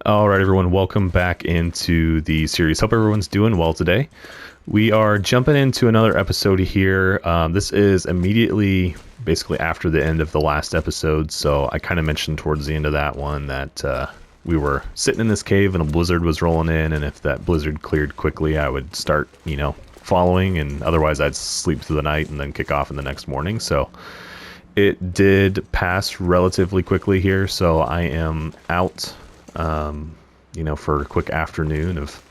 All right, everyone, welcome back into the series. Hope everyone's doing well today. We are jumping into another episode here. This is immediately, basically after the end of the last episode, so I kind of mentioned towards the end of that one that we were sitting in this cave and a blizzard was rolling in, and if that blizzard cleared quickly, I would start, following, and otherwise I'd sleep through the night and then kick off in the next morning. So it did pass relatively quickly here, so I am out for a quick afternoon of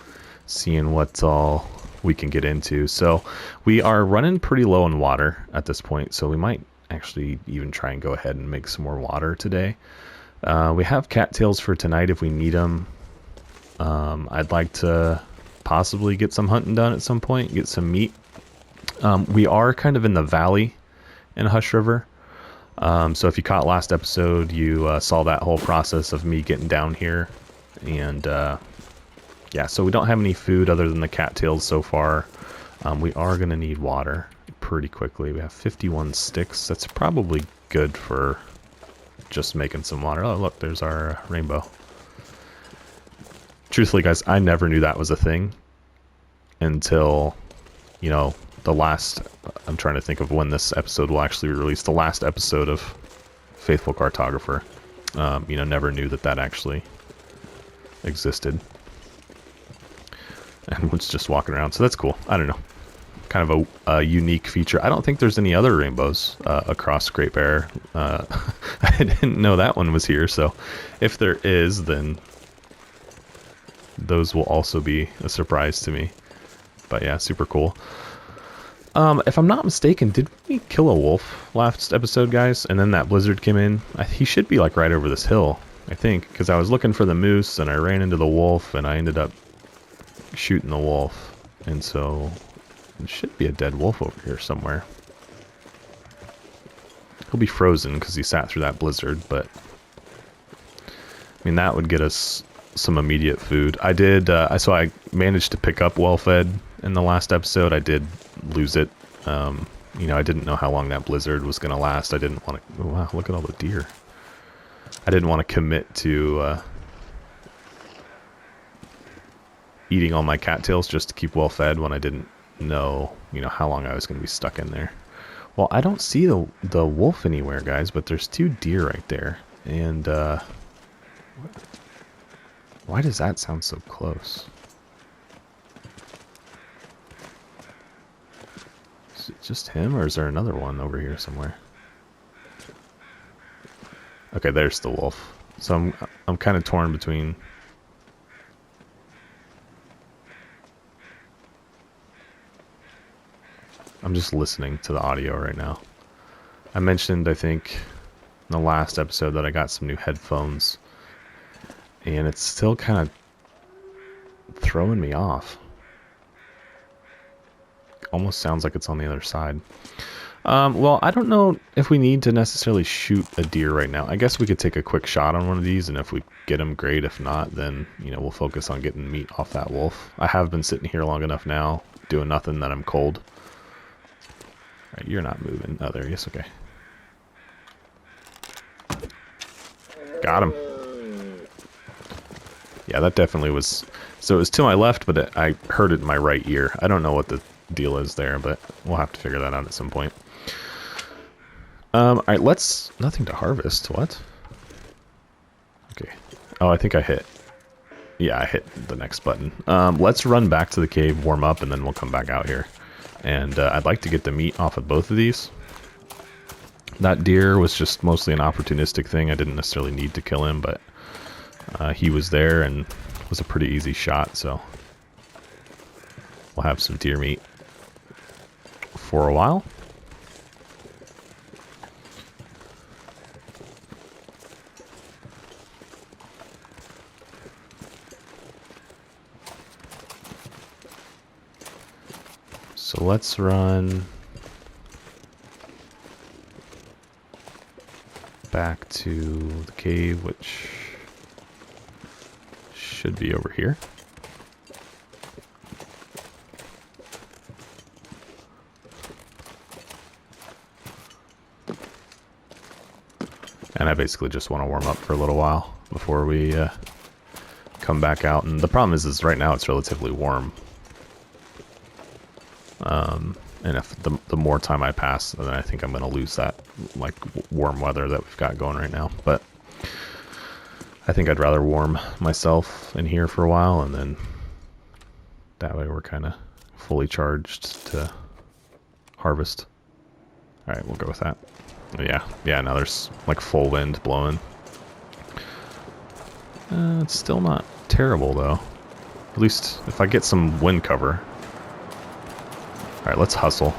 seeing what all we can get into. So we are running pretty low on water at this point, so we might actually even try and go ahead and make some more water today. We have cattails for tonight if we need them. I'd like to possibly get some hunting done at some point, get some meat. We are kind of in the valley in Hush River. So if you caught last episode, you saw that whole process of me getting down here. And yeah, so we don't have any food other than the cattails so far. We are going to need water pretty quickly. We have 51 sticks. That's probably good for just making some water. Oh, look, there's our rainbow. Truthfully, guys, I never knew that was a thing until, the last, I'm trying to think of when this episode will actually be released. The last episode of Faithful Cartographer. Never knew that actually existed. And was just walking around. So that's cool. I don't know. Kind of a unique feature. I don't think there's any other rainbows across Great Bear. I didn't know that one was here. So if there is, then those will also be a surprise to me. But yeah, super cool. If I'm not mistaken, did we kill a wolf last episode, guys? And then that blizzard came in. He should be like right over this hill, I think, because I was looking for the moose and I ran into the wolf and I ended up shooting the wolf. And so it should be a dead wolf over here somewhere. He'll be frozen because he sat through that blizzard, but I mean, that would get us some immediate food. I did, so I managed to pick up well fed in the last episode. I did lose it. I didn't know how long that blizzard was going to last. I didn't want to, wow, look at all the deer. I didn't want to commit to eating all my cattails just to keep well fed when I didn't know, how long I was going to be stuck in there. Well, I don't see the wolf anywhere, guys, but there's two deer right there. And why does that sound so close? Is it just him, or is there another one over here somewhere? Okay, there's the wolf. So I'm kind of torn between. I'm just listening to the audio right now. I mentioned, I think, in the last episode that I got some new headphones, and it's still kind of throwing me off. Almost sounds like it's on the other side. Well, I don't know if we need to necessarily shoot a deer right now. I guess we could take a quick shot on one of these, and if we get them, great. If not, then, we'll focus on getting meat off that wolf. I have been sitting here long enough now, doing nothing, that I'm cold. All right, you're not moving. Oh, there he is. Okay. Got him. Yeah, that definitely was... So it was to my left, but I heard it in my right ear. I don't know what the deal is there, but we'll have to figure that out at some point. All right, let's... Nothing to harvest. What? Okay. Oh, I think I hit... Yeah, I hit the next button. Let's run back to the cave, warm up, and then we'll come back out here. And I'd like to get the meat off of both of these. That deer was just mostly an opportunistic thing. I didn't necessarily need to kill him, but he was there and was a pretty easy shot, so we'll have some deer meat for a while. So let's run back to the cave, which should be over here. And I basically just want to warm up for a little while before we come back out. And the problem is right now it's relatively warm. And if the more time I pass, then I think I'm going to lose that like warm weather that we've got going right now. But I think I'd rather warm myself in here for a while, and then that way we're kind of fully charged to harvest. All right, we'll go with that. Yeah, now there's like full wind blowing. It's still not terrible though. At least if I get some wind cover. All right, let's hustle.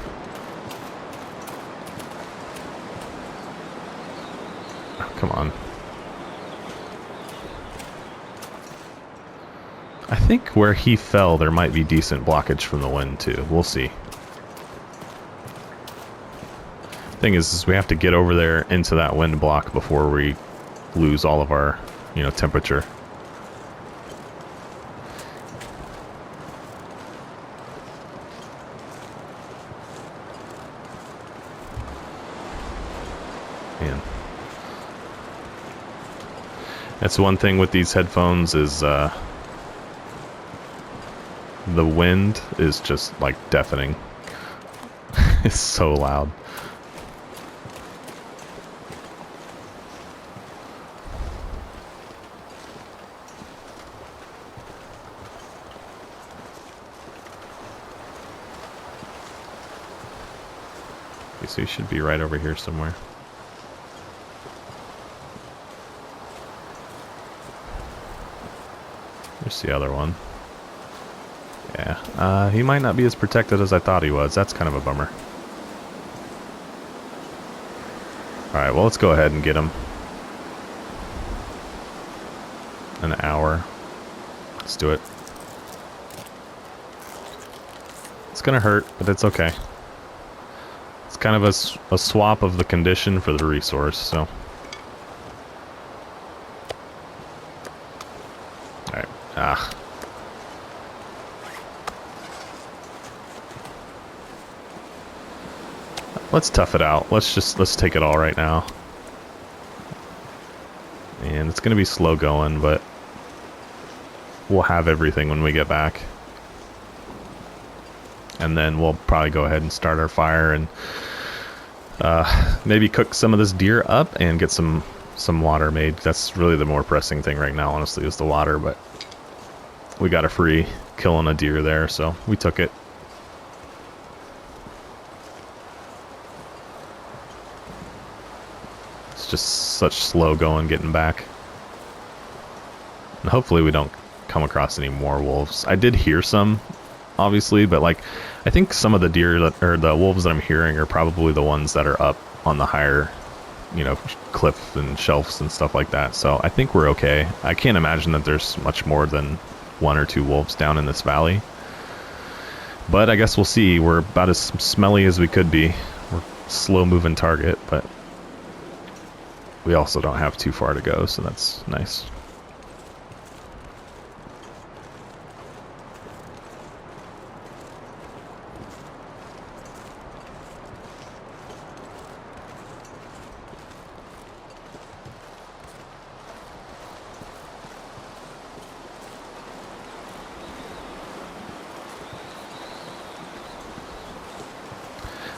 Oh, come on. I think where he fell, there might be decent blockage from the wind too. We'll see. Thing is we have to get over there into that wind block before we lose all of our, temperature. Man. That's one thing with these headphones is the wind is just like deafening. It's so loud. Okay, so you should be right over here somewhere. There's the other one. Yeah, he might not be as protected as I thought he was. That's kind of a bummer. Alright, well, let's go ahead and get him. An hour. Let's do it. It's gonna hurt, but it's okay. It's kind of a swap of the condition for the resource, so. Alright, let's tough it out. Let's take it all right now. And it's gonna be slow going, but we'll have everything when we get back. And then we'll probably go ahead and start our fire and maybe cook some of this deer up and get some water made. That's really the more pressing thing right now, honestly, is the water, but we got a free killing a deer there, so we took it. It's just such slow going getting back. And hopefully we don't come across any more wolves. I did hear some, obviously, but like I think some of the deer or the wolves that I'm hearing are probably the ones that are up on the higher, cliff and shelves and stuff like that. So I think we're okay. I can't imagine that there's much more than 1 or 2 wolves down in this valley. But I guess we'll see. We're about as smelly as we could be. We're a slow moving target, but we also don't have too far to go, so that's nice.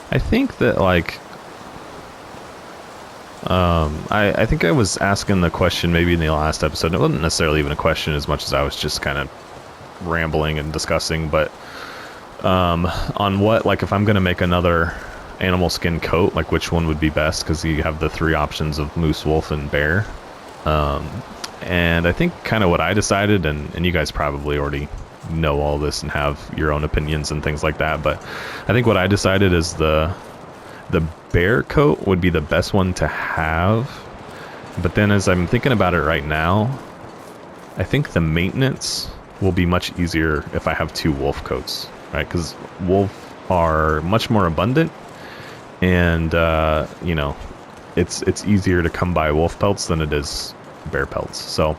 I think that like I think I was asking the question maybe in the last episode. It wasn't necessarily even a question as much as I was just kind of rambling and discussing, but on what, like if I'm gonna make another animal skin coat, like which one would be best, because you have the 3 options of moose, wolf, and bear. And I think kind of what I decided, and you guys probably already know all this and have your own opinions and things like that, but I think what I decided is the bear coat would be the best one to have. But then as I'm thinking about it right now, I think the maintenance will be much easier if I have 2 wolf coats, right? Because wolf are much more abundant, and it's easier to come by wolf pelts than it is bear pelts. So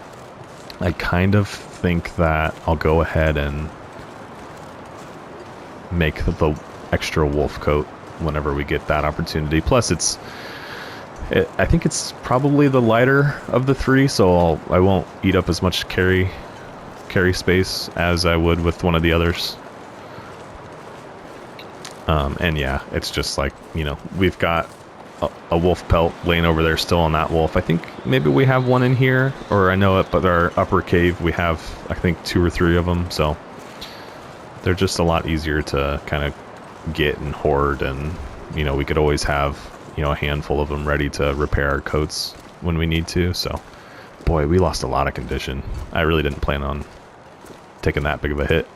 I kind of think that I'll go ahead and make the extra wolf coat whenever we get that opportunity. Plus I think it's probably the lighter of the 3, so I won't eat up as much carry carry space as I would with one of the others. And yeah, it's just like, you know, we've got a wolf pelt laying over there still on that wolf. I think maybe we have one in here, or I know it, but our upper cave, we have, I think, 2 or 3 of them, so they're just a lot easier to kind of get and hoard, and, you know, we could always have, you know, a handful of them ready to repair our coats when we need to. So, boy, we lost a lot of condition. I really didn't plan on taking that big of a hit.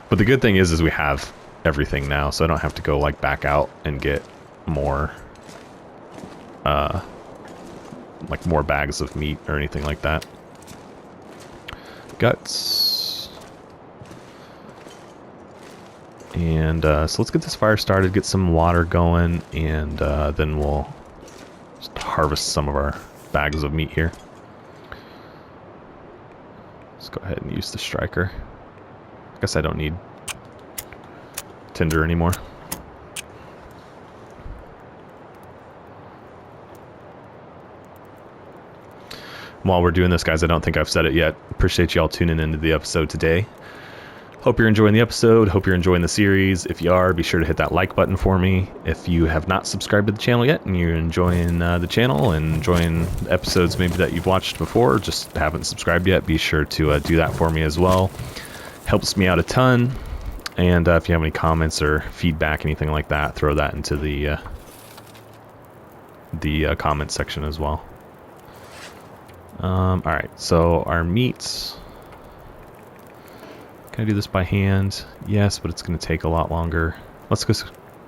But the good thing is we have everything now, so I don't have to go, like, back out and get more like more bags of meat or anything like that. Guts. And so let's get this fire started, get some water going, and then we'll just harvest some of our bags of meat here. Let's go ahead and use the striker. I guess I don't need tinder anymore. While we're doing this, guys, I don't think I've said it yet. Appreciate y'all tuning into the episode today. Hope you're enjoying the episode. Hope you're enjoying the series. If you are, be sure to hit that like button for me. If you have not subscribed to the channel yet and you're enjoying the channel and enjoying episodes maybe that you've watched before, just haven't subscribed yet, be sure to do that for me as well. Helps me out a ton. And if you have any comments or feedback, anything like that, throw that into the comment section as well. Alright, so our meats. Can I do this by hand? Yes, but it's going to take a lot longer. Let's just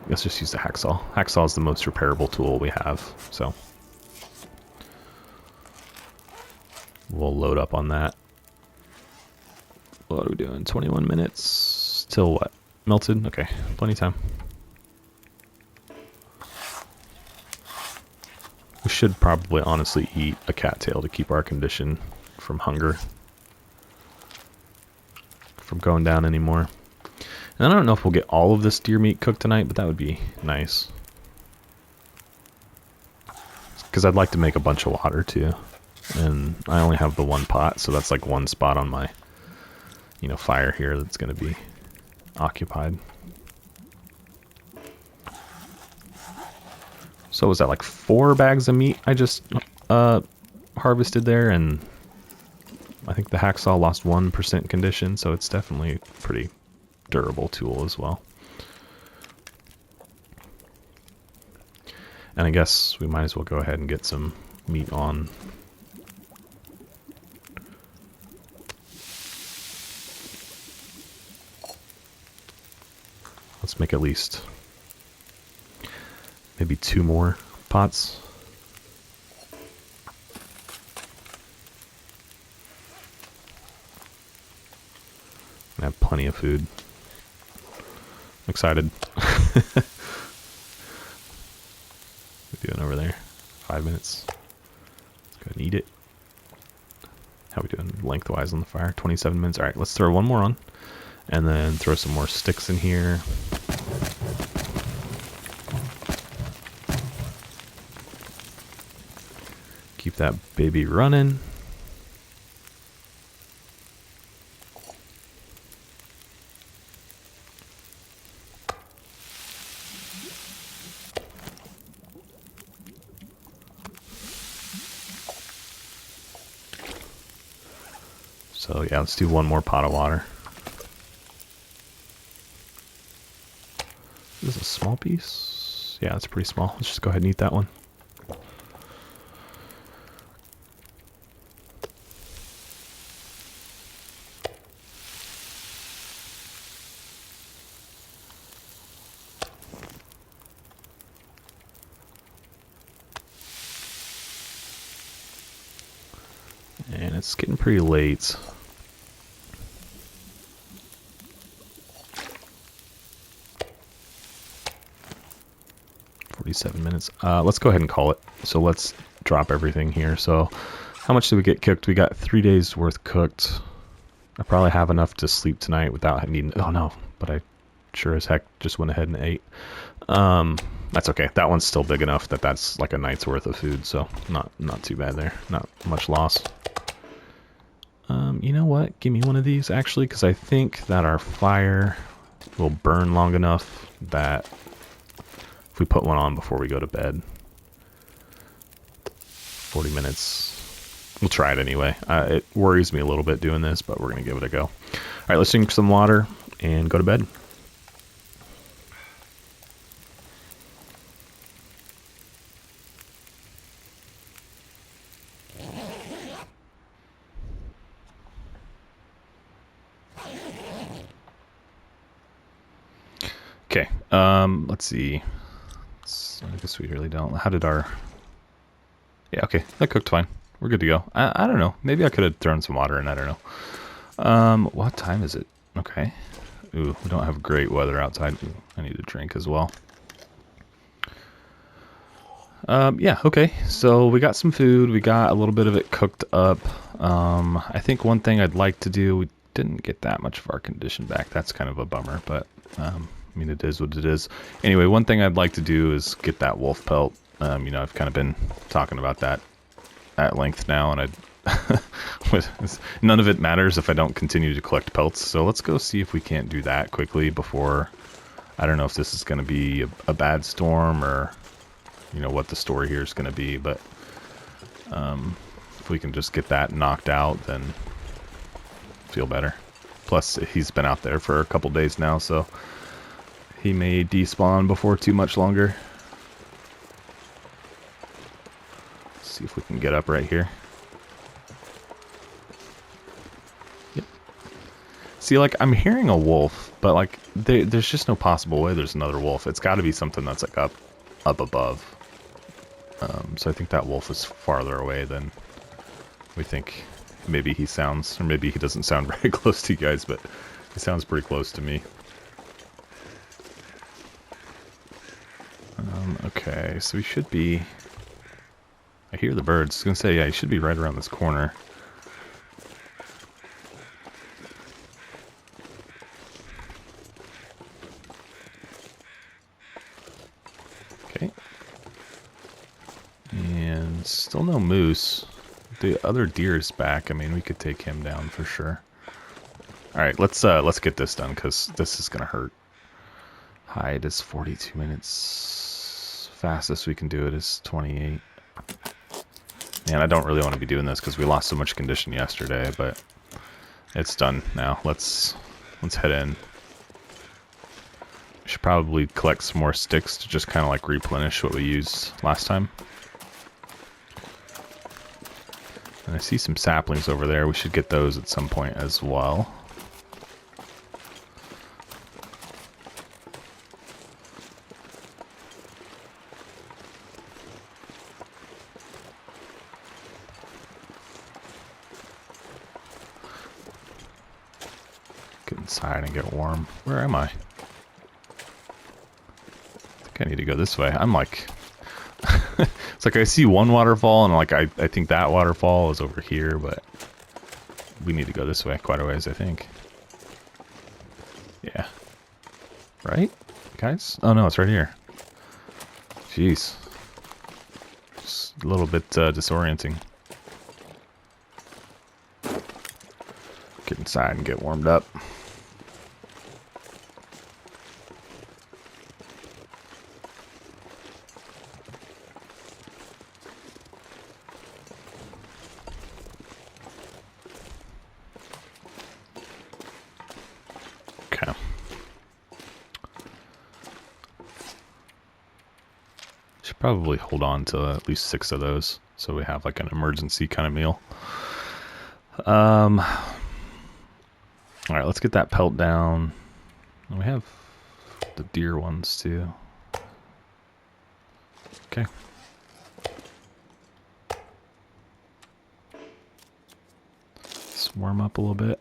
use the hacksaw. Hacksaw is the most repairable tool we have, so we'll load up on that. What are we doing? 21 minutes till what? Melted? Okay, plenty of time. We should probably honestly eat a cattail to keep our condition from hunger from going down anymore. And I don't know if we'll get all of this deer meat cooked tonight, but that would be nice. Because I'd like to make a bunch of water too. And I only have the one pot, so that's like one spot on my, you know, fire here that's going to be occupied. So was that like 4 bags of meat I just harvested there, and I think the hacksaw lost 1% condition, so it's definitely a pretty durable tool as well. And I guess we might as well go ahead and get some meat on. Let's make at least maybe 2 more pots. I have plenty of food. I'm excited. What are we doing over there? 5 minutes. Let's go ahead and eat it. How are we doing lengthwise on the fire? 27 minutes. Alright, let's throw one more on. And then throw some more sticks in here. Keep that baby running. So yeah, let's do one more pot of water. This is a small piece. Yeah, it's pretty small. Let's just go ahead and eat that one. And it's getting pretty late. $47 let's go ahead and call it. So let's drop everything here. So how much did we get cooked? We got 3 days worth cooked. I probably have enough to sleep tonight without needing, oh no, but I sure as heck just went ahead and ate. That's okay. That one's still big enough that that's like a night's worth of food, so not too bad there. Not much loss. You know what? Give me one of these, actually, because I think that our fire will burn long enough that if we put one on before we go to bed, 40 minutes. We'll try it anyway. It worries me a little bit doing this, but we're going to give it a go. All right, let's drink some water and go to bed. Okay, let's see. I guess we really don't. How did our... Yeah, okay, that cooked fine. We're good to go. I don't know. Maybe I could have thrown some water in. I don't know. What time is it? Okay. Ooh, we don't have great weather outside. Ooh, I need a drink as well. Yeah, okay. So we got some food. We got a little bit of it cooked up. I think one thing I'd like to do, we didn't get that much of our condition back. That's kind of a bummer, but I mean, it is what it is. Anyway, one thing I'd like to do is get that wolf pelt. You know, I've kind of been talking about that at length now, and none of it matters if I don't continue to collect pelts. So let's go see if we can't do that quickly before. I don't know if this is going to be a bad storm or, you know, what the story here is going to be, but if we can just get that knocked out, then feel better. Plus, he's been out there for a couple days now, so he may despawn before too much longer. Let's see if we can get up right here. Yep. See, like, I'm hearing a wolf, but, like, there's just no possible way there's another wolf. It's got to be something that's, like, up above. So I think that wolf is farther away than we think. Maybe he sounds, or maybe he doesn't sound very close to you guys, but he sounds pretty close to me. Okay, so we should be... I hear the birds. I was going to say, yeah, he should be right around this corner. Okay. And still no moose. The other deer is back. I mean, we could take him down for sure. All right, let's get this done because this is gonna hurt. Hide is 42 minutes. Fastest we can do it is 28. Man, I don't really want to be doing this because we lost so much condition yesterday, but it's done now. Let's head in. We should probably collect some more sticks to just kind of like replenish what we used last time. And I see some saplings over there. We should get those at some point as well. Get inside and get warm. Where am I? I think I need to go this way. I'm like... It's like I see one waterfall and like I think that waterfall is over here, but we need to go this way quite a ways, I think. Yeah. Right? Guys? Oh no, it's right here. Jeez. Just a little bit disorienting. Get inside and get warmed up. Probably hold on to at least 6 of those so we have like an emergency kind of meal. All right, let's get that pelt down. We have the deer ones too. Okay. Let's warm up a little bit.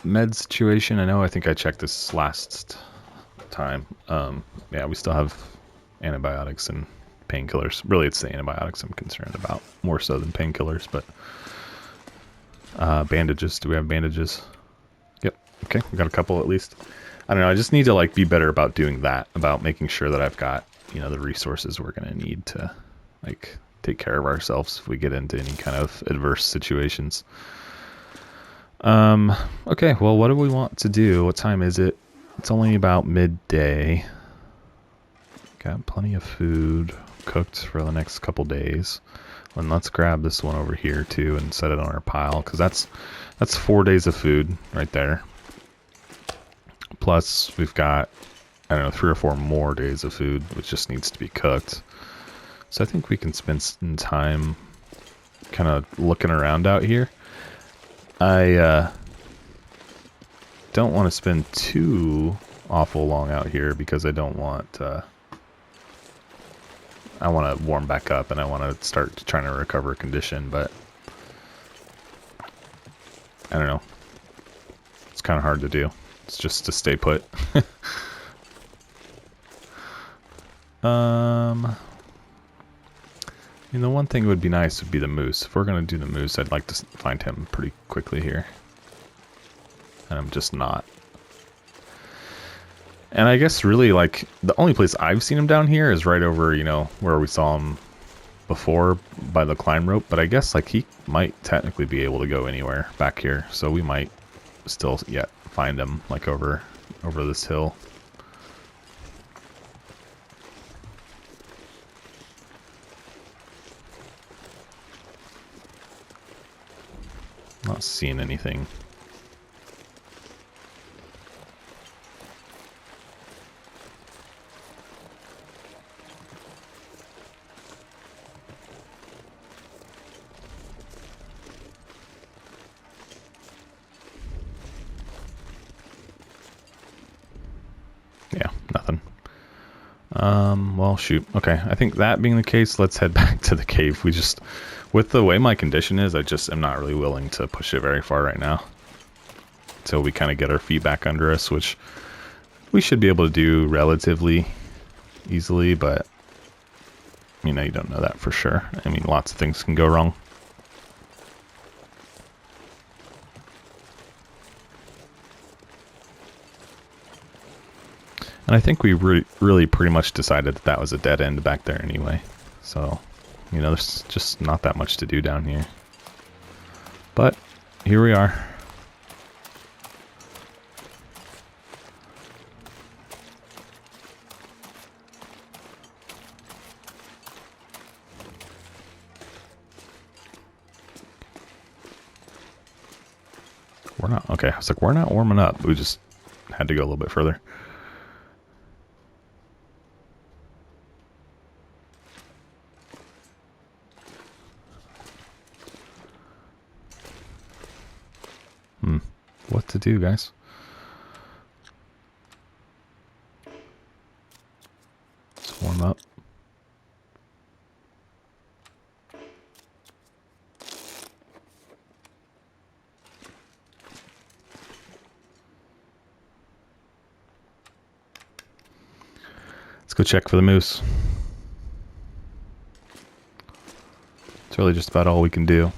Med situation, I think I checked this last time. Yeah, we still have antibiotics and painkillers. Really, it's the antibiotics I'm concerned about, more so than painkillers, but bandages. Do we have bandages? Yep. Okay, we got a couple at least. I don't know. I just need to like be better about doing that, about making sure that I've got, you know, the resources we're going to need to like take care of ourselves if we get into any kind of adverse situations. Okay, well, what do we want to do? What time is it? It's only about midday. Got plenty of food cooked for the next couple days. And let's grab this one over here too and set it on our pile, because that's 4 days of food right there. Plus we've got, I don't know, 3 or 4 more days of food which just needs to be cooked. So I think we can spend some time kind of looking around out here. I don't want to spend too awful long out here because I don't want I want to warm back up and I want to start trying to recover condition, but I don't know. It's kind of hard to do. It's just to stay put. I mean, the one thing that would be nice would be the moose. If we're going to do the moose, I'd like to find him pretty quickly here. And I'm just not. And I guess really, like, the only place I've seen him down here is right over, you know, where we saw him before by the climb rope. But I guess, like, he might technically be able to go anywhere back here. So we might still yet find him, like, over this hill. Not seeing anything. Yeah, nothing. Well, shoot. Okay, I think that being the case, let's head back to the cave. We just, with the way my condition is, I just am not really willing to push it very far right now. Until we kind of get our feet back under us, which we should be able to do relatively easily, but, you know, you don't know that for sure. I mean, lots of things can go wrong. And I think we really pretty much decided that that was a dead end back there anyway. So, you know, there's just not that much to do down here. But here we are. We're not, okay, I was like, we're not warming up. We just had to go a little bit further. What to do, guys? Let's warm up. Let's go check for the moose. It's really just about all we can do.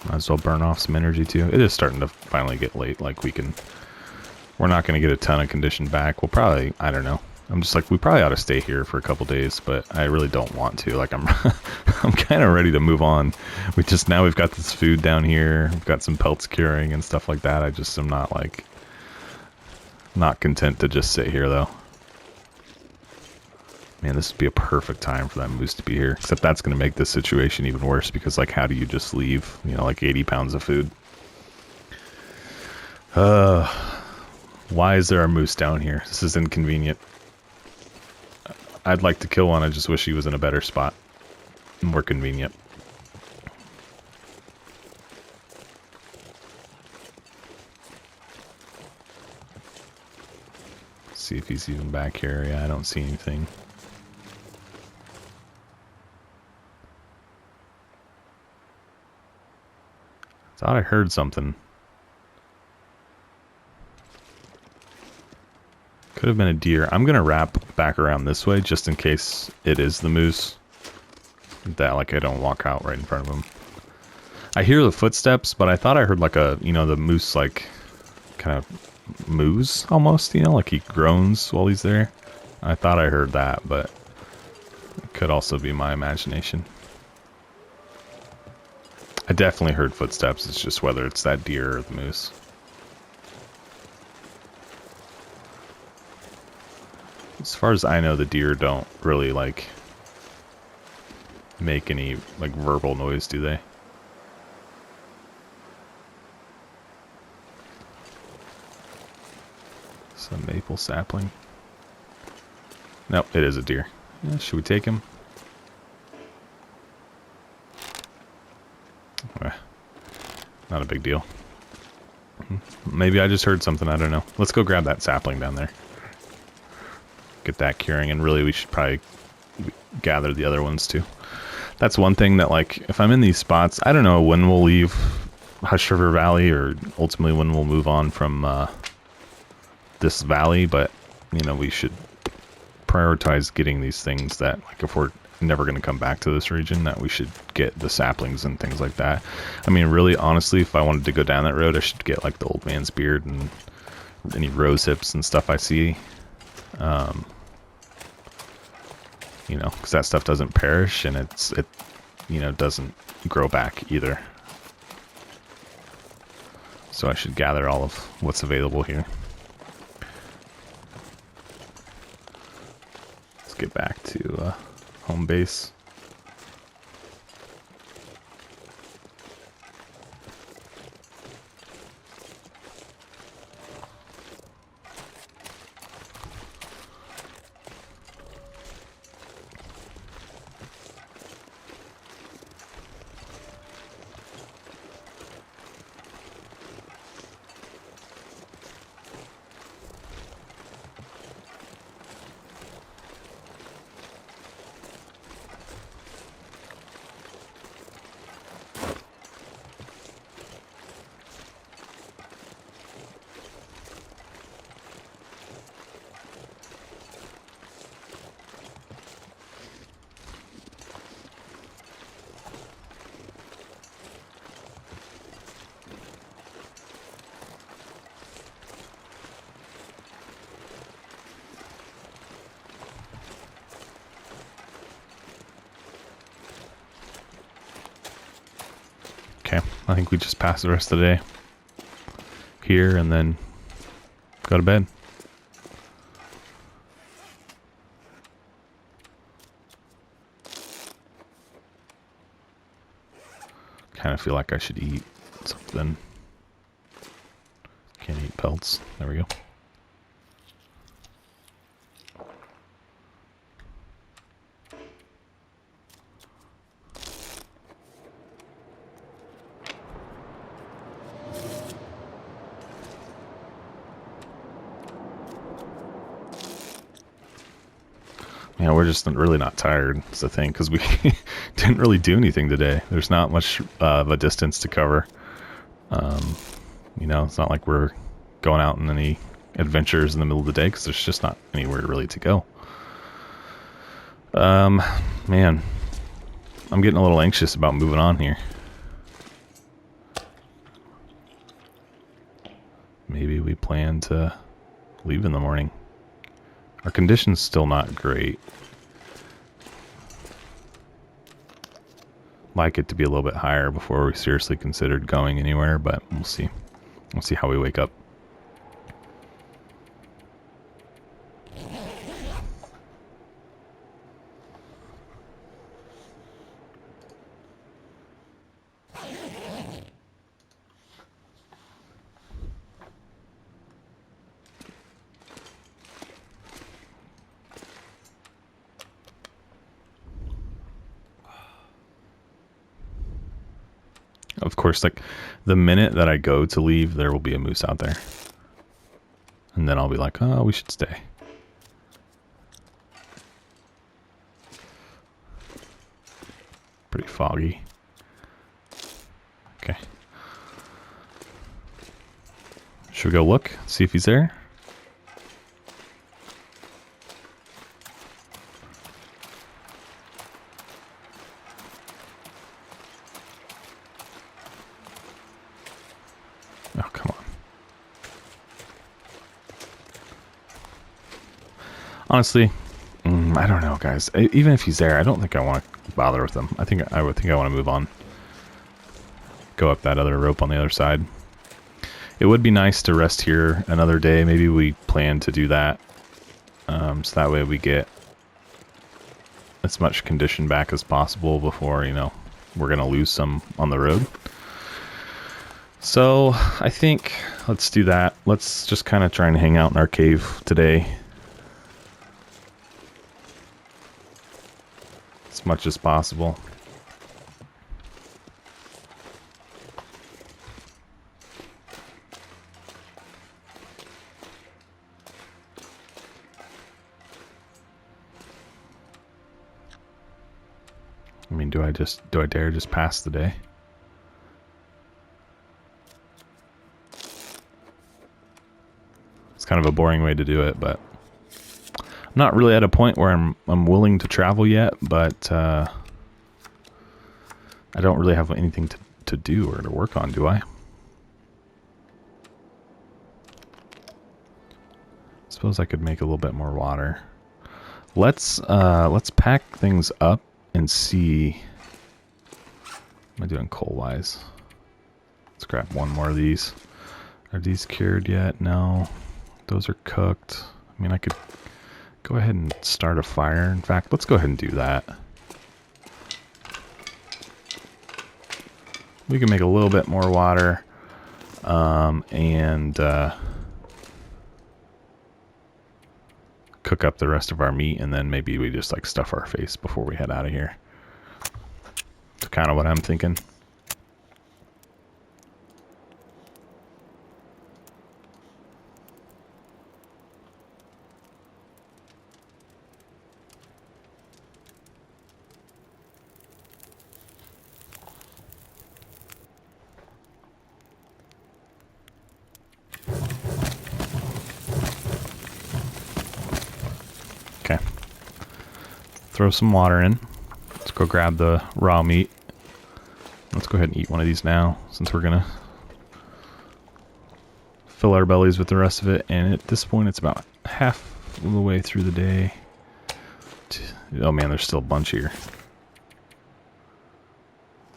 Might as well burn off some energy too. It is starting to finally get late. Like we're not going to get a ton of condition back. We'll probably, I don't know. I'm just like, we probably ought to stay here for a couple days, but I really don't want to. Like I'm kind of ready to move on. Now we've got this food down here. We've got some pelts curing and stuff like that. I just am not content to just sit here though. Man, this would be a perfect time for that moose to be here. Except that's going to make this situation even worse because, like, how do you just leave, you know, like 80 pounds of food? Why is there a moose down here? This is inconvenient. I'd like to kill one. I just wish he was in a better spot. More convenient. See if he's even back here. Yeah, I don't see anything. Thought I heard something. Could have been a deer. I'm going to wrap back around this way just in case it is the moose. That, like, I don't walk out right in front of him. I hear the footsteps, but I thought I heard, like, a, you know, the moose, like, kind of moos almost, you know, like he groans while he's there. I thought I heard that, but it could also be my imagination. I definitely heard footsteps. It's just whether it's that deer or the moose. As far as I know, the deer don't really, like, make any, like, verbal noise, do they? Some maple sapling. Nope, it is a deer. Yeah, should we take him? Not a big deal. Maybe I just heard something, I don't know. Let's go grab that sapling down there. Get that curing, and really we should probably gather the other ones too. That's one thing that, like, if I'm in these spots, I don't know when we'll leave Hush River Valley or ultimately when we'll move on from this valley, but, you know, we should prioritize getting these things that, like, if we're never going to come back to this region, that we should get the saplings and things like that. I mean, really, honestly, if I wanted to go down that road, I should get, like, the old man's beard and any rose hips and stuff I see. You know, because that stuff doesn't perish, and it you know, doesn't grow back either. So I should gather all of what's available here. Let's get back to home base. Okay, I think we just pass the rest of the day here and then go to bed. Kind of feel like I should eat something. Can't eat pelts. There we go. Yeah, we're just really not tired, is the thing, because we didn't really do anything today. There's not much of a distance to cover. You know, it's not like we're going out on any adventures in the middle of the day, because there's just not anywhere really to go. Man, I'm getting a little anxious about moving on here. Maybe we plan to leave in the morning. Our condition's still not great. Like it to be a little bit higher before we seriously considered going anywhere, but we'll see. We'll see how we wake up. Of course, like, the minute that I go to leave, there will be a moose out there. And then I'll be like, oh, we should stay. Pretty foggy. Okay. Should we go look? See if he's there? Honestly, I don't know, guys. Even if he's there, I don't think I want to bother with him. I think I want to move on. Go up that other rope on the other side. It would be nice to rest here another day. Maybe we plan to do that. So that way we get as much condition back as possible before, you know, we're going to lose some on the road. So I think let's do that. Let's just kind of try and hang out in our cave today. As much as possible. I mean, do I dare just pass the day? It's kind of a boring way to do it, but I'm not really at a point where I'm willing to travel yet, but I don't really have anything to do or to work on, do I? Suppose I could make a little bit more water. Let's pack things up and see. What am I doing coal wise? Let's grab one more of these. Are these cured yet? No. Those are cooked. I mean, I could go ahead and start a fire. In fact, let's go ahead and do that. We can make a little bit more water. And cook up the rest of our meat, and then maybe we just like stuff our face before we head out of here. That's kind of what I'm thinking. Okay. Throw some water in. Let's go grab the raw meat. Let's go ahead and eat one of these now, since we're gonna fill our bellies with the rest of it. And at this point, it's about half of the way through the day. Oh man, there's still a bunch here.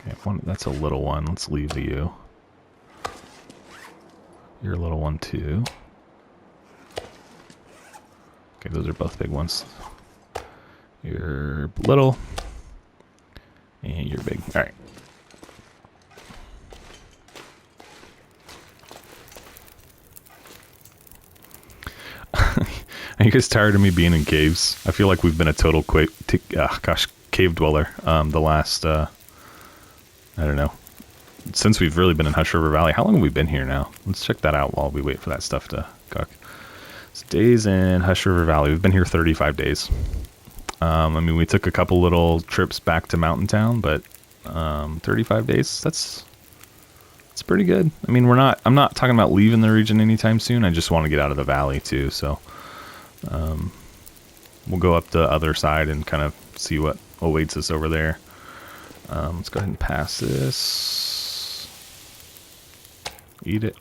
Okay, that's a little one. Let's leave you. You're a little one too. Okay, those are both big ones. You're little. And you're big. Alright. Are you guys tired of me being in caves? I feel like we've been a total cave dweller the last, I don't know, since we've really been in Hush River Valley. How long have we been here now? Let's check that out while we wait for that stuff to cook. It's days in Hush River Valley. We've been here 35 days. I mean, we took a couple little trips back to Mountain Town, but 35 days, that's pretty good. I mean, I'm not talking about leaving the region anytime soon. I just want to get out of the valley too, so we'll go up the other side and kind of see what awaits us over there. Let's go ahead and pass this. Eat it.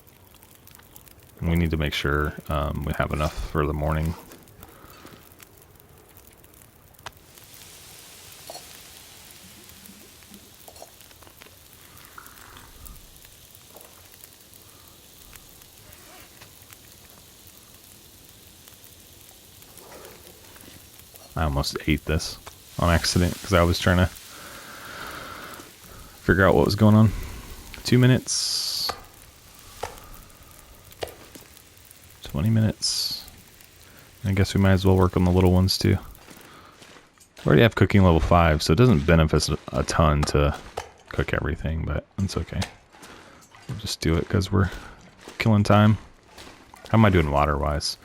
And we need to make sure we have enough for the morning. I almost ate this on accident because I was trying to figure out what was going on. 2 minutes. 20 minutes. I guess we might as well work on the little ones too. We already have cooking level 5, so it doesn't benefit us a ton to cook everything, but it's okay. We'll just do it because we're killing time. How am I doing water-wise?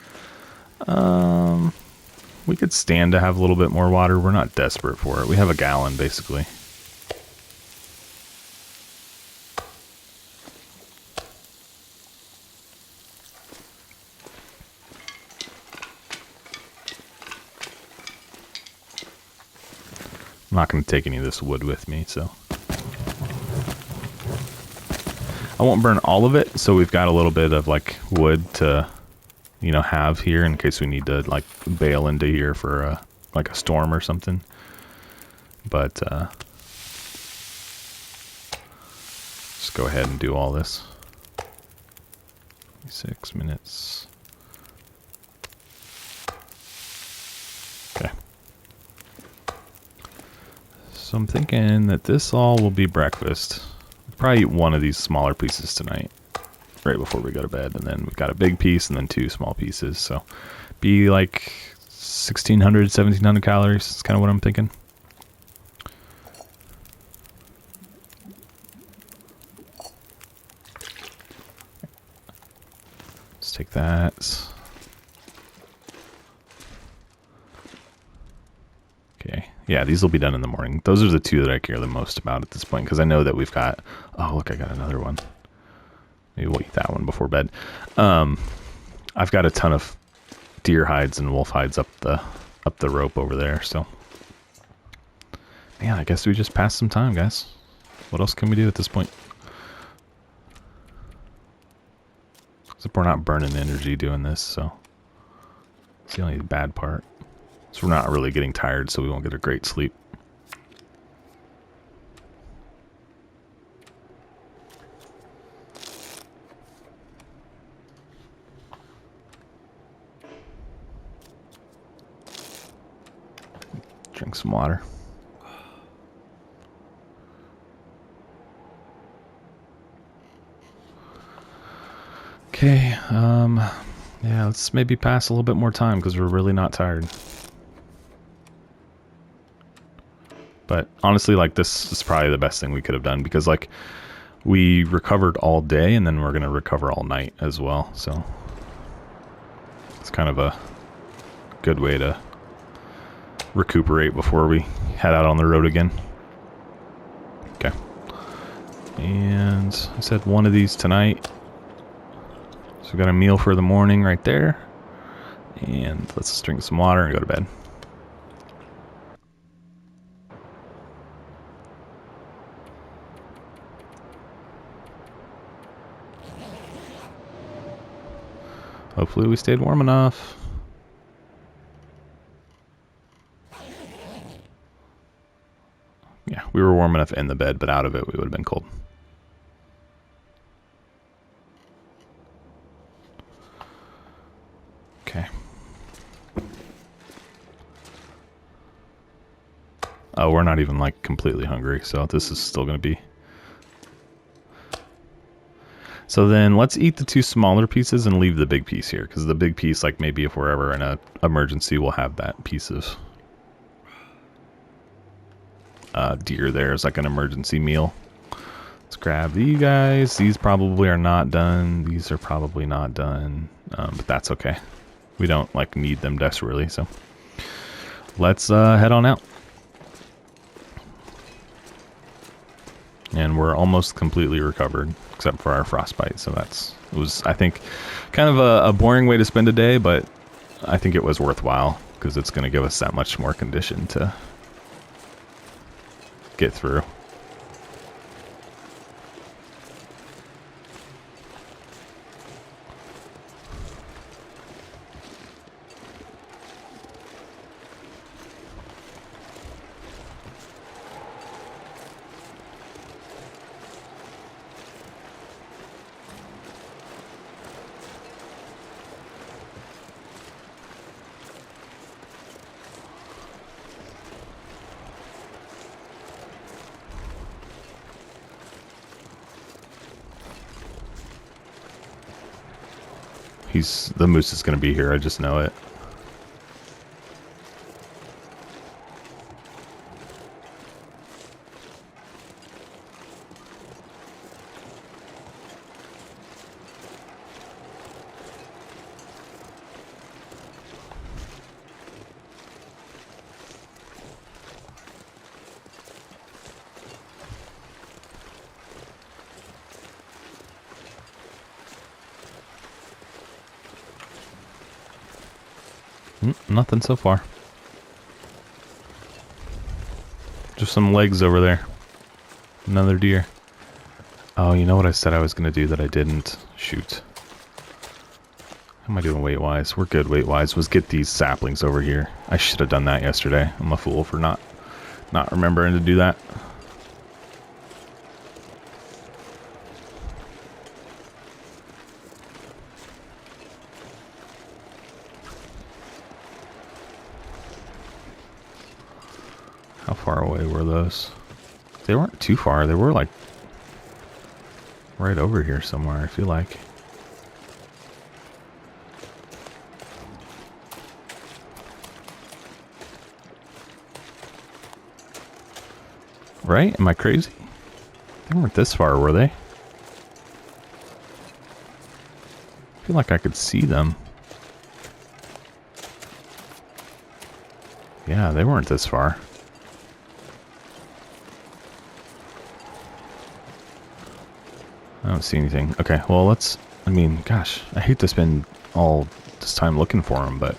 We could stand to have a little bit more water. We're not desperate for it. We have a gallon, basically. I'm not going to take any of this wood with me, so I won't burn all of it, so we've got a little bit of like wood to you know, have here in case we need to like bail into here for like a storm or something. But just go ahead and do all this. 6 minutes. Okay. So I'm thinking that this all will be breakfast. We'll probably eat one of these smaller pieces tonight, right before we go to bed, and then we've got a big piece and then 2 small pieces. So be like 1,600, 1,700 calories. That's kind of what I'm thinking. Let's take that. Okay. Yeah, these will be done in the morning. Those are the 2 that I care the most about at this point, because I know that we've got... Oh, look, I got another one. Maybe we'll eat that one before bed. I've got a ton of deer hides and wolf hides up the rope over there, so... Man, I guess we just passed some time, guys. What else can we do at this point? Except we're not burning energy doing this, so... It's the only bad part. So we're not really getting tired, so we won't get a great sleep. Drink some water. Okay, yeah, let's maybe pass a little bit more time because we're really not tired. But honestly, like, this is probably the best thing we could have done because, like, we recovered all day and then we're going to recover all night as well. So it's kind of a good way to recuperate before we head out on the road again. Okay. And I said one of these tonight. So we got a meal for the morning right there. And let's drink some water and go to bed. Hopefully we stayed warm enough. Yeah, we were warm enough in the bed, but out of it we would have been cold. Okay. Oh, we're not even like completely hungry, so this is still going to be... So then let's eat the 2 smaller pieces and leave the big piece here, because the big piece, like, maybe if we're ever in an emergency, we'll have that piece of deer there as like an emergency meal. Let's grab these guys. These probably are not done. These are probably not done, but that's okay. We don't like need them desperately, so let's head on out. And we're almost completely recovered, except for our frostbite. So it was, I think, kind of a boring way to spend a day, but I think it was worthwhile because it's going to give us that much more condition to get through. The moose is going to be here, I just know it. Nothing so far. Just some legs over there. Another deer. Oh, you know what I said I was going to do that I didn't? Shoot. How am I doing weight-wise? We're good weight-wise. Was get these saplings over here. I should have done that yesterday. I'm a fool for not remembering to do that. How far away were those? They weren't too far. They were like right over here somewhere, I feel like. Right? Am I crazy? They weren't this far, were they? I feel like I could see them. Yeah, they weren't this far. I don't see anything. Okay, well, let's... I mean, gosh, I hate to spend all this time looking for them, but...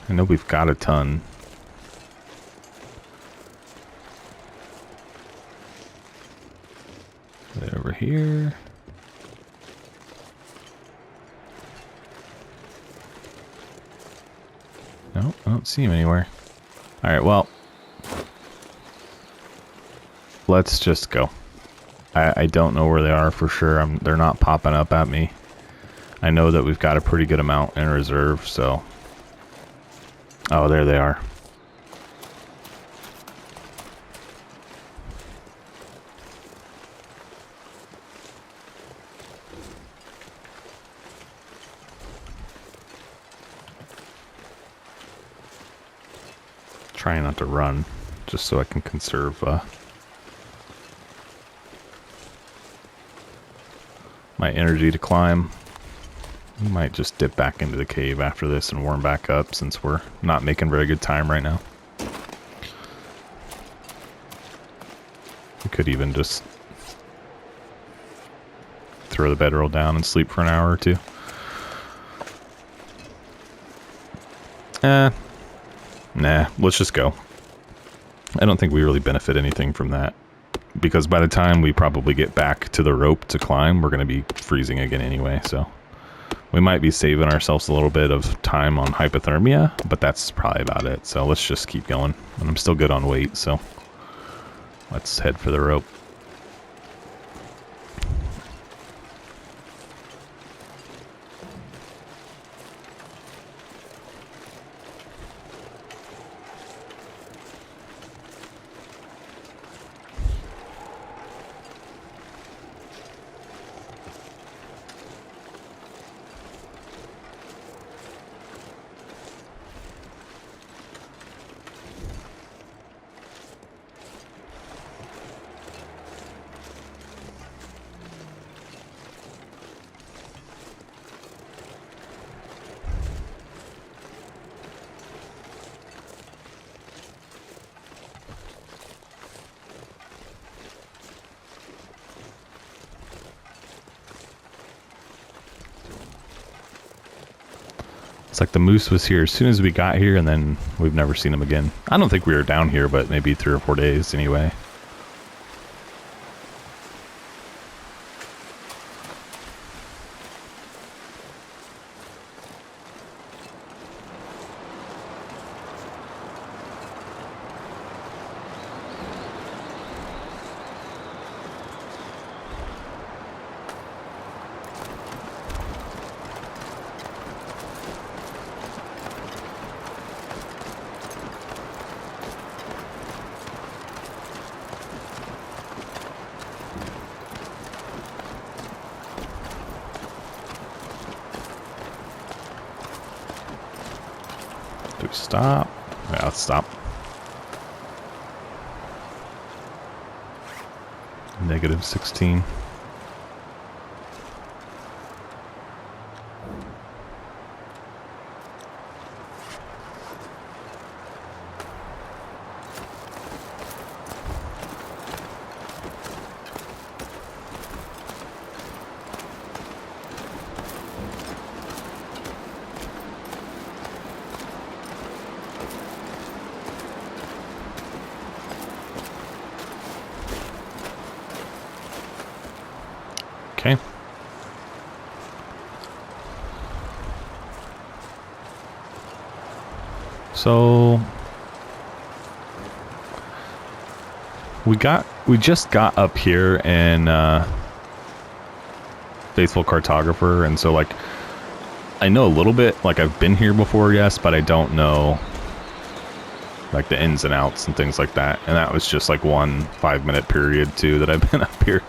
I know we've got a ton. Over here. No, I don't see him anywhere. Alright, well... let's just go. I don't know where they are for sure. They're not popping up at me. I know that we've got a pretty good amount in reserve, so... oh, there they are. Trying not to run, just so I can conserve my energy to climb. We might just dip back into the cave after this and warm back up, since we're not making very good time right now. We could even just throw the bedroll down and sleep for an hour or two. Nah, let's just go. I don't think we really benefit anything from that, because by the time we probably get back to the rope to climb, we're going to be freezing again anyway, so we might be saving ourselves a little bit of time on hypothermia, but that's probably about it. So let's just keep going. And I'm still good on weight, so let's head for the rope. It's like the moose was here as soon as we got here, and then we've never seen him again. I don't think we were down here, but maybe 3 or 4 days anyway. Do we stop? Yeah, let's stop. -16. So we just got up here in Faithful Cartographer, and so like I know a little bit, like I've been here before, yes, but I don't know like the ins and outs and things like that. And that was just like 1 5-minute period too that I've been up here,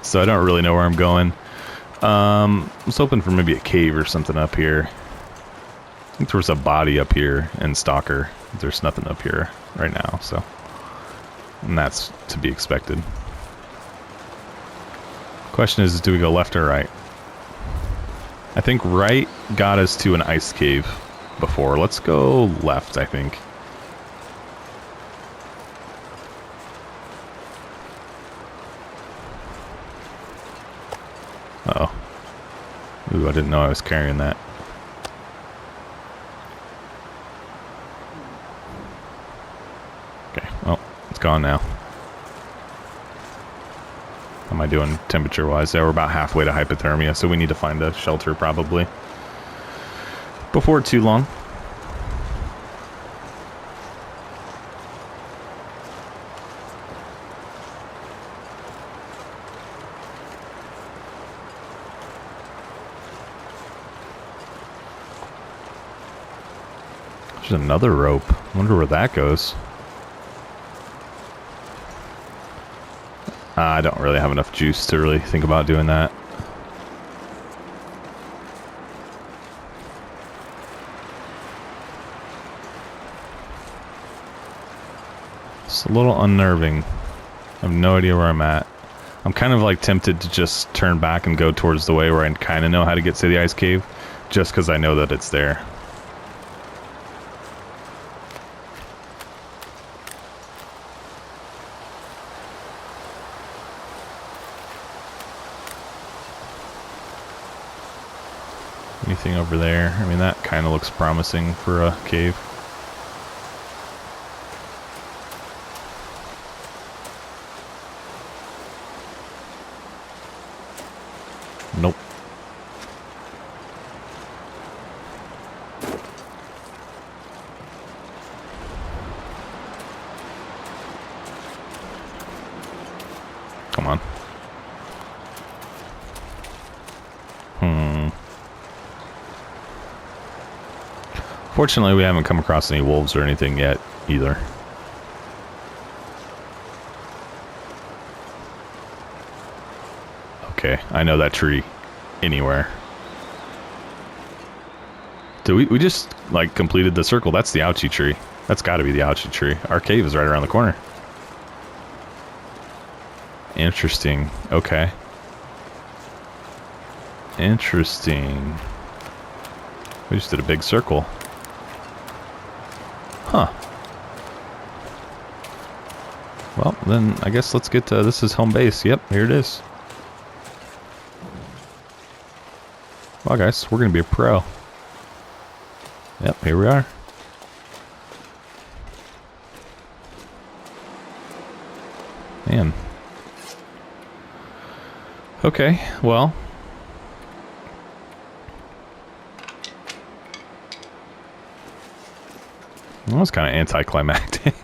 so I don't really know where I'm going. I was hoping for maybe a cave or something up here. I think there was a body up here in Stalker. There's nothing up here right now, so, and that's to be expected. Question is, do we go left or right? I think right got us to an ice cave before. Let's go left, I think. Uh-oh. Ooh, I didn't know I was carrying that. Okay, well, it's gone now. How am I doing temperature-wise? Yeah, we're about halfway to hypothermia, so we need to find a shelter probably before too long. There's another rope. Wonder where that goes. I don't really have enough juice to really think about doing that. It's a little unnerving. I have no idea where I'm at. I'm kind of like tempted to just turn back and go towards the way where I kind of know how to get to the ice cave, just because I know that it's there. Anything over there? I mean, that kind of looks promising for a cave. Nope. Come on. Fortunately, we haven't come across any wolves or anything yet, either. Okay, I know that tree anywhere. Did we just, like, completed the circle? That's the ouchie tree. That's got to be the ouchie tree. Our cave is right around the corner. Interesting. Okay. Interesting. We just did a big circle. Huh. Well, then I guess let's get to, this is home base. Yep, here it is. Well, guys, we're going to be a pro. Yep, here we are. Man. Okay, well. That was kind of anticlimactic.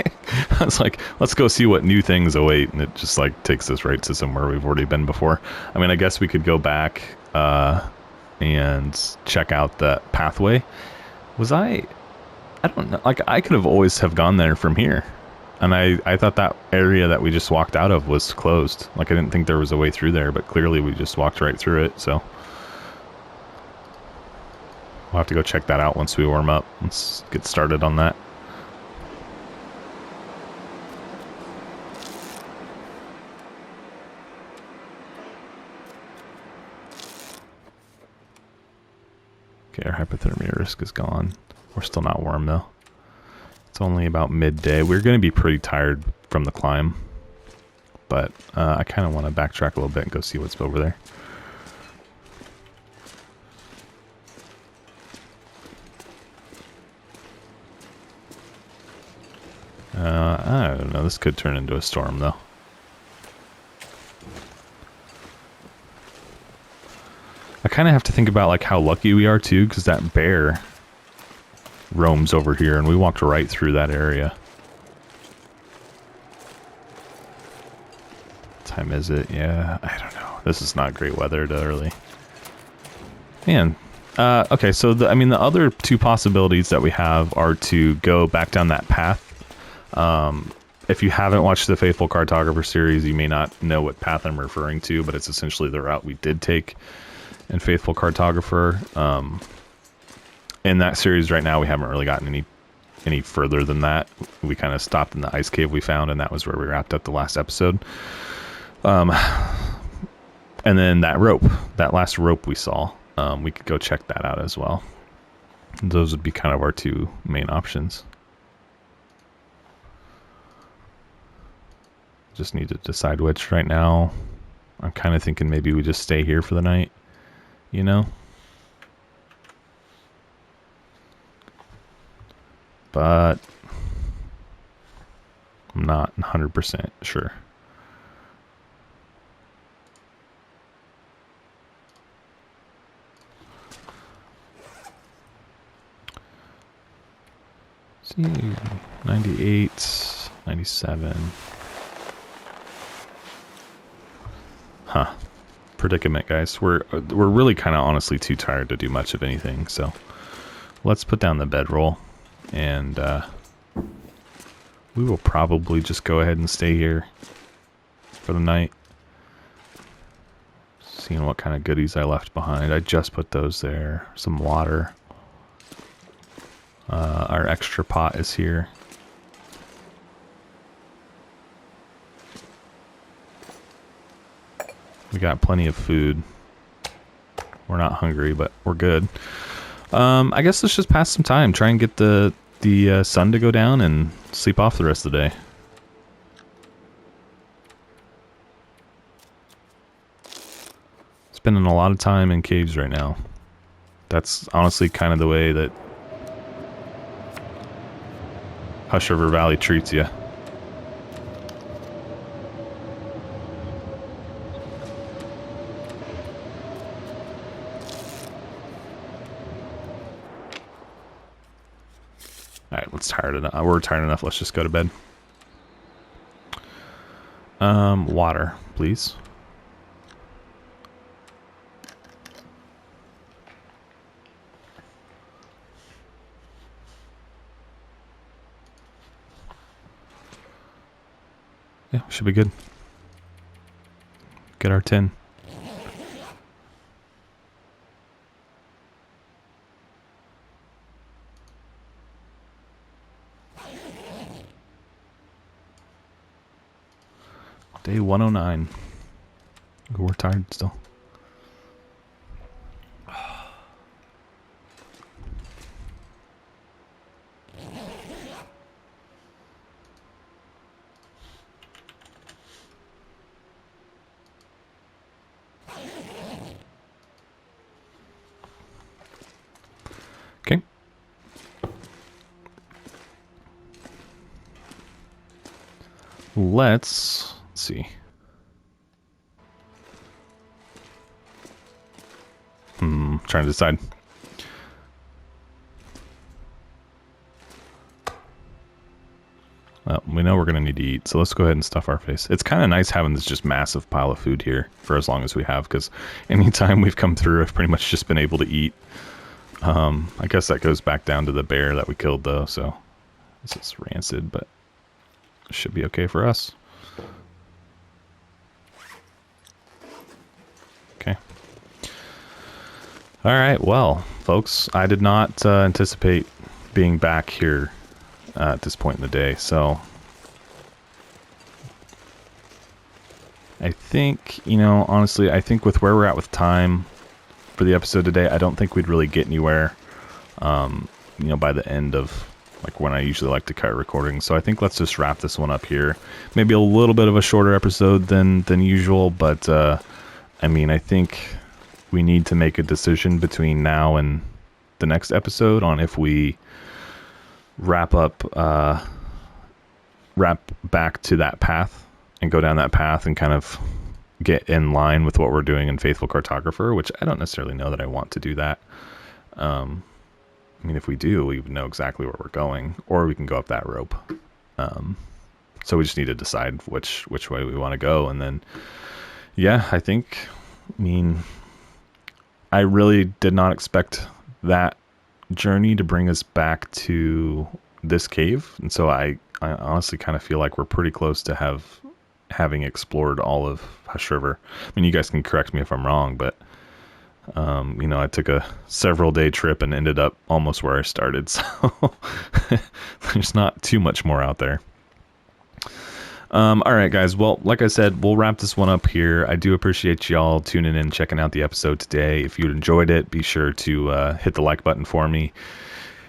I was like, let's go see what new things await, and it just like takes us right to somewhere we've already been before. I mean, I guess we could go back and check out the pathway. Was I don't know, like I could have always have gone there from here. And I thought that area that we just walked out of was closed. Like I didn't think there was a way through there, but clearly we just walked right through it, so we'll have to go check that out once we warm up. Let's get started on that. Okay, our hypothermia risk is gone. We're still not warm though. It's only about midday. We're going to be pretty tired from the climb, but I kind of want to backtrack a little bit and go see what's over there. I don't know. This could turn into a storm though. I kind of have to think about like how lucky we are too, because that bear roams over here, and we walked right through that area. What time is it? Yeah, I don't know. This is not great weather to early. Man. Okay, so the other two possibilities that we have are to go back down that path. If you haven't watched the Faithful Cartographer series, you may not know what path I'm referring to, but it's essentially the route we did take in Faithful Cartographer. In that series right now, we haven't really gotten any further than that. We kind of stopped in the ice cave we found, and that was where we wrapped up the last episode. And then that last rope we saw, we could go check that out as well. Those would be kind of our two main options. Just need to decide which right now. I'm kind of thinking maybe we just stay here for the night, you know? But I'm not 100% sure. See, 98, 97. Huh. Predicament, guys. We're really kind of honestly too tired to do much of anything, so let's put down the bedroll, and we will probably just go ahead and stay here for the night. Seeing what kind of goodies I left behind. I just put those there. Some water. Our extra pot is here. We got plenty of food. We're not hungry, but we're good. I guess let's just pass some time. Try and get the sun to go down and sleep off the rest of the day. Spending a lot of time in caves right now. That's honestly kind of the way that Hush River Valley treats you. Alright, we're tired enough. Let's just go to bed. Water, please. Yeah, should be good. Get our 10. Day 109. We're tired still. Okay. Let's see. Trying to decide. Well, we know we're going to need to eat, so let's go ahead and stuff our face. It's kind of nice having this just massive pile of food here for as long as we have, because anytime we've come through, I've pretty much just been able to eat. I guess that goes back down to the bear that we killed, though, so this is rancid, but it should be okay for us. Okay. Alright, well, folks, I did not anticipate being back here at this point in the day, so I think, honestly, I think with where we're at with time for the episode today, I don't think we'd really get anywhere, by the end of, like, when I usually like to cut recordings. So I think let's just wrap this one up here. Maybe a little bit of a shorter episode than usual, but, I think we need to make a decision between now and the next episode on if we wrap back to that path and go down that path and kind of get in line with what we're doing in Faithful Cartographer, which I don't necessarily know that I want to do that. I mean, if we do, we would know exactly where we're going, or we can go up that rope. So we just need to decide which way we want to go, and then, yeah, I mean, I really did not expect that journey to bring us back to this cave, and so I honestly kind of feel like we're pretty close to having explored all of Hush River. I mean, you guys can correct me if I'm wrong, but I took a several day trip and ended up almost where I started, so there's not too much more out there. All right, guys. Well, like I said, we'll wrap this one up here. I do appreciate y'all tuning in, checking out the episode today. If you enjoyed it, be sure to hit the like button for me.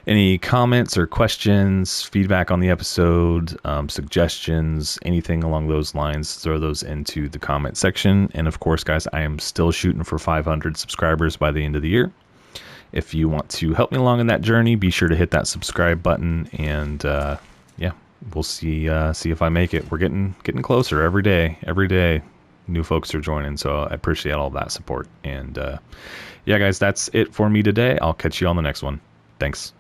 Any comments or questions, feedback on the episode, suggestions, anything along those lines, throw those into the comment section. And of course, guys, I am still shooting for 500 subscribers by the end of the year. If you want to help me along in that journey, be sure to hit that subscribe button. And yeah, we'll see if I make it. We're getting closer every day. Every day, new folks are joining. So I appreciate all that support. And yeah, guys, that's it for me today. I'll catch you on the next one. Thanks.